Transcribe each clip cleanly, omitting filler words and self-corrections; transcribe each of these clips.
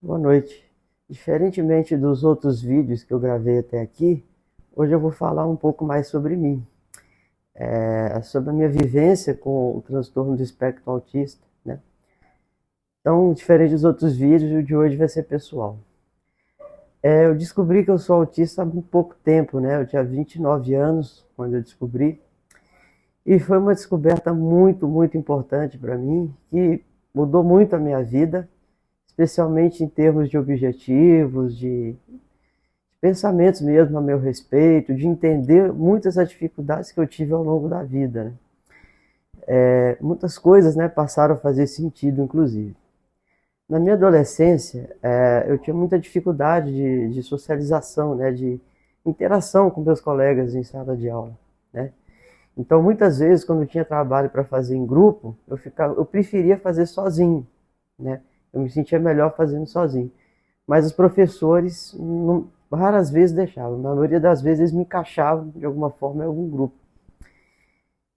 Boa noite. Diferentemente dos outros vídeos que eu gravei até aqui, hoje eu vou falar um pouco mais sobre mim, sobre a minha vivência com o transtorno do espectro autista, né? Então, diferente dos outros vídeos, o de hoje vai ser pessoal. Eu descobri que eu sou autista há muito pouco tempo, né? Eu tinha 29 anos quando eu descobri, e foi uma descoberta muito importante para mim, que mudou muito a minha vida, especialmente em termos de objetivos, de pensamentos mesmo a meu respeito, de entender muitas das dificuldades que eu tive ao longo da vida, né? Muitas coisas, né, passaram a fazer sentido, inclusive. Na minha adolescência, eu tinha muita dificuldade de socialização, né, de interação com meus colegas em sala de aula, né? Então, muitas vezes, quando eu tinha trabalho para fazer em grupo, eu preferia fazer sozinho, né? Eu me sentia melhor fazendo sozinho. Mas os professores raras vezes deixavam. Na maioria das vezes eles me encaixavam de alguma forma em algum grupo.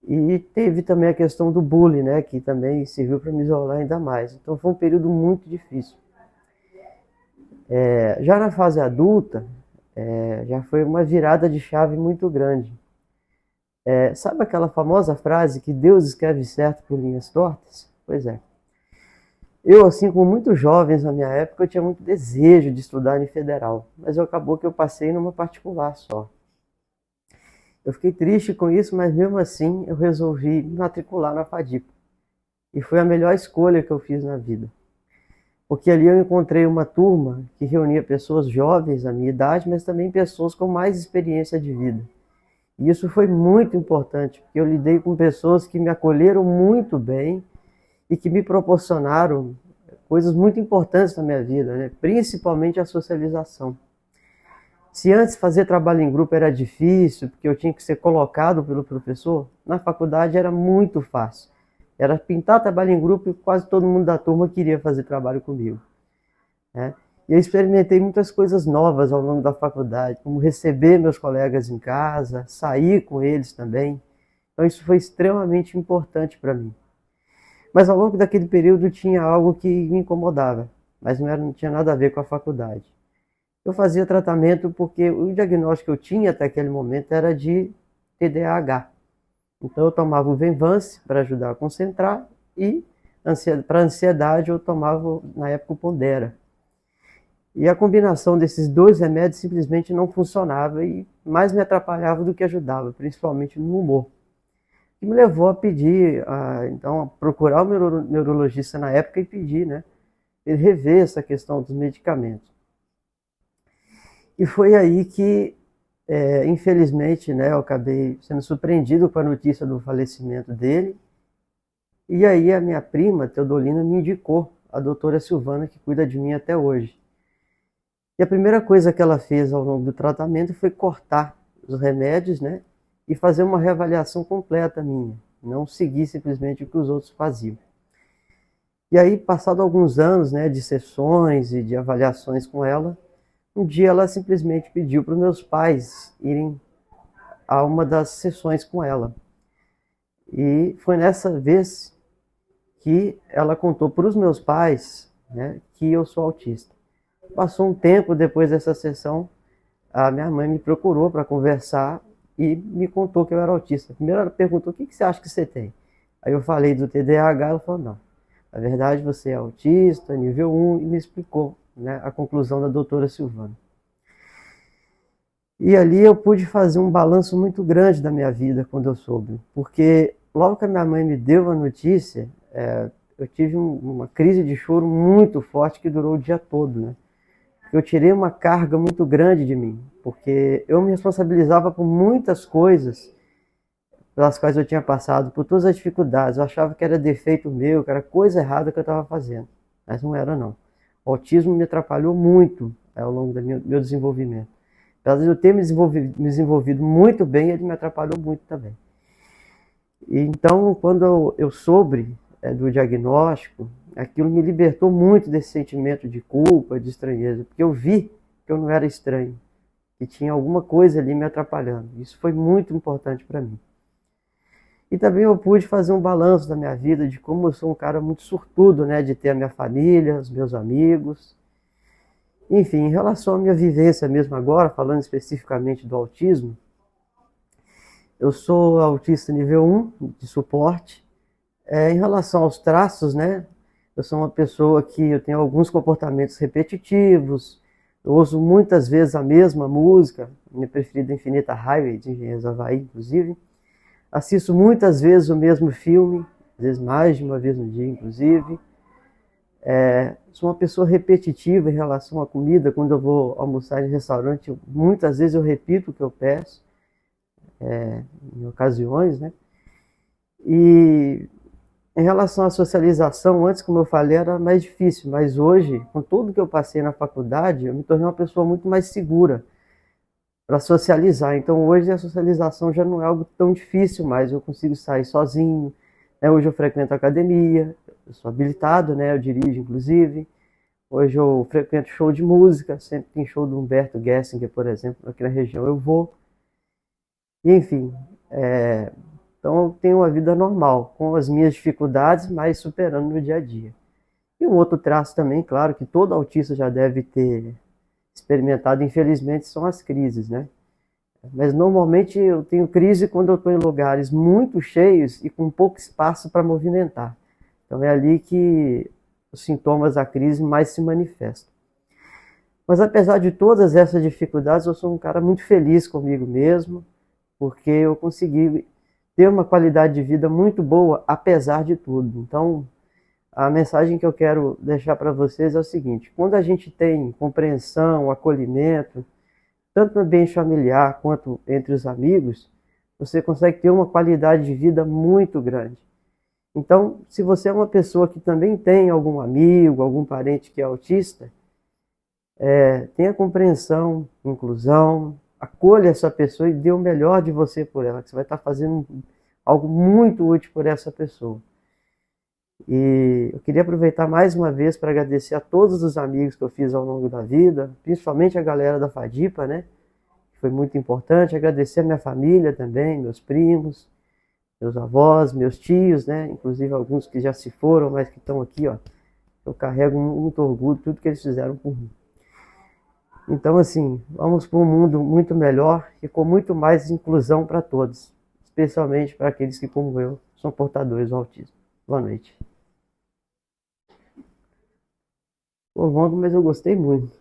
E teve também a questão do bullying, né, que também serviu para me isolar ainda mais. Então foi um período muito difícil. Já na fase adulta, já foi uma virada de chave muito grande. Sabe aquela famosa frase que Deus escreve certo por linhas tortas? Pois é. Eu, assim como muitos jovens na minha época, eu tinha muito desejo de estudar em federal, mas acabou que eu passei numa particular só. Eu fiquei triste com isso, mas mesmo assim eu resolvi me matricular na FADIP. E foi a melhor escolha que eu fiz na vida. Porque ali eu encontrei uma turma que reunia pessoas jovens da minha idade, mas também pessoas com mais experiência de vida. E isso foi muito importante, porque eu lidei com pessoas que me acolheram muito bem e que me proporcionaram coisas muito importantes na minha vida, né? Principalmente a socialização. Se antes fazer trabalho em grupo era difícil, porque eu tinha que ser colocado pelo professor, na faculdade era muito fácil. Era pintar trabalho em grupo e quase todo mundo da turma queria fazer trabalho comigo, né? E eu experimentei muitas coisas novas ao longo da faculdade, como receber meus colegas em casa, sair com eles também. Então isso foi extremamente importante para mim. Mas ao longo daquele período tinha algo que me incomodava, mas não tinha nada a ver com a faculdade. Eu fazia tratamento porque o diagnóstico que eu tinha até aquele momento era de TDAH. Então eu tomava o Venvance para ajudar a concentrar e para ansiedade eu tomava na época o Pondera. E a combinação desses dois remédios simplesmente não funcionava e mais me atrapalhava do que ajudava, principalmente no humor. Que me levou a pedir, então, a procurar o meu neurologista na época e pedir, né, ele rever essa questão dos medicamentos. E foi aí que, infelizmente, né, eu acabei sendo surpreendido com a notícia do falecimento dele. E aí a minha prima, Teodolina, me indicou a doutora Silvana, que cuida de mim até hoje. E a primeira coisa que ela fez ao longo do tratamento foi cortar os remédios, né, e fazer uma reavaliação completa minha. Não seguir simplesmente o que os outros faziam. E aí, passado alguns anos, né, de sessões e de avaliações com ela, um dia ela simplesmente pediu para os meus pais irem a uma das sessões com ela. E foi nessa vez que ela contou para os meus pais, né, que eu sou autista. Passou um tempo depois dessa sessão, a minha mãe me procurou para conversar e me contou que eu era autista. Primeiro ela perguntou: o que você acha que você tem? Aí eu falei do TDAH, ela falou: não, na verdade você é autista, nível 1, e me explicou, né, a conclusão da doutora Silvana. E ali eu pude fazer um balanço muito grande da minha vida quando eu soube, porque logo que a minha mãe me deu a notícia, eu tive uma crise de choro muito forte que durou o dia todo, né? Eu tirei uma carga muito grande de mim, porque eu me responsabilizava por muitas coisas pelas quais eu tinha passado, por todas as dificuldades. Eu achava que era defeito meu, que era coisa errada que eu estava fazendo, mas não era não. O autismo me atrapalhou muito ao longo do meu desenvolvimento. Apesar de eu ter me desenvolvido muito bem, ele me atrapalhou muito também. E então, quando eu soube do diagnóstico, aquilo me libertou muito desse sentimento de culpa, de estranheza, porque eu vi que eu não era estranho, que tinha alguma coisa ali me atrapalhando. Isso foi muito importante para mim. E também eu pude fazer um balanço da minha vida, de como eu sou um cara muito sortudo, né, de ter a minha família, os meus amigos. Enfim, em relação à minha vivência mesmo agora, falando especificamente do autismo, eu sou autista nível 1 de suporte. Em relação aos traços, né? Eu sou uma pessoa que eu tenho alguns comportamentos repetitivos, eu ouço muitas vezes a mesma música, minha preferida é Infinita Highway, de Engenheiros do Havaí, inclusive. Assisto muitas vezes o mesmo filme, às vezes mais de uma vez no dia, inclusive. Sou uma pessoa repetitiva em relação à comida. Quando eu vou almoçar em restaurante, muitas vezes eu repito o que eu peço, em ocasiões, né? E em relação à socialização, antes, como eu falei, era mais difícil, mas hoje, com tudo que eu passei na faculdade, eu me tornei uma pessoa muito mais segura para socializar. Então, hoje a socialização já não é algo tão difícil mais. Eu consigo sair sozinho, né? Hoje eu frequento academia, eu sou habilitado, né? Eu dirijo, inclusive. Hoje eu frequento show de música, sempre tem show do Humberto Gessinger, por exemplo, aqui na região eu vou. E, enfim, então eu tenho uma vida normal, com as minhas dificuldades, mas superando no dia a dia. E um outro traço também, claro, que todo autista já deve ter experimentado, infelizmente, são as crises, né? Mas normalmente eu tenho crise quando eu estou em lugares muito cheios e com pouco espaço para movimentar. Então é ali que os sintomas da crise mais se manifestam. Mas apesar de todas essas dificuldades, eu sou um cara muito feliz comigo mesmo, porque eu consegui ter uma qualidade de vida muito boa, apesar de tudo. Então, a mensagem que eu quero deixar para vocês é o seguinte: quando a gente tem compreensão, acolhimento, tanto no ambiente familiar quanto entre os amigos, você consegue ter uma qualidade de vida muito grande. Então, se você é uma pessoa que também tem algum amigo, algum parente que é autista, tenha compreensão, inclusão, acolha essa pessoa e dê o melhor de você por ela, que você vai estar fazendo algo muito útil por essa pessoa. E eu queria aproveitar mais uma vez para agradecer a todos os amigos que eu fiz ao longo da vida, principalmente a galera da Fadipa, né? Que foi muito importante. Agradecer a minha família também, meus primos, meus avós, meus tios, né? Inclusive alguns que já se foram, mas que estão aqui, ó. Eu carrego muito orgulho de tudo que eles fizeram por mim. Então, assim, vamos para um mundo muito melhor e com muito mais inclusão para todos, especialmente para aqueles que, como eu, são portadores do autismo. Boa noite. Foi longo, mas eu gostei muito.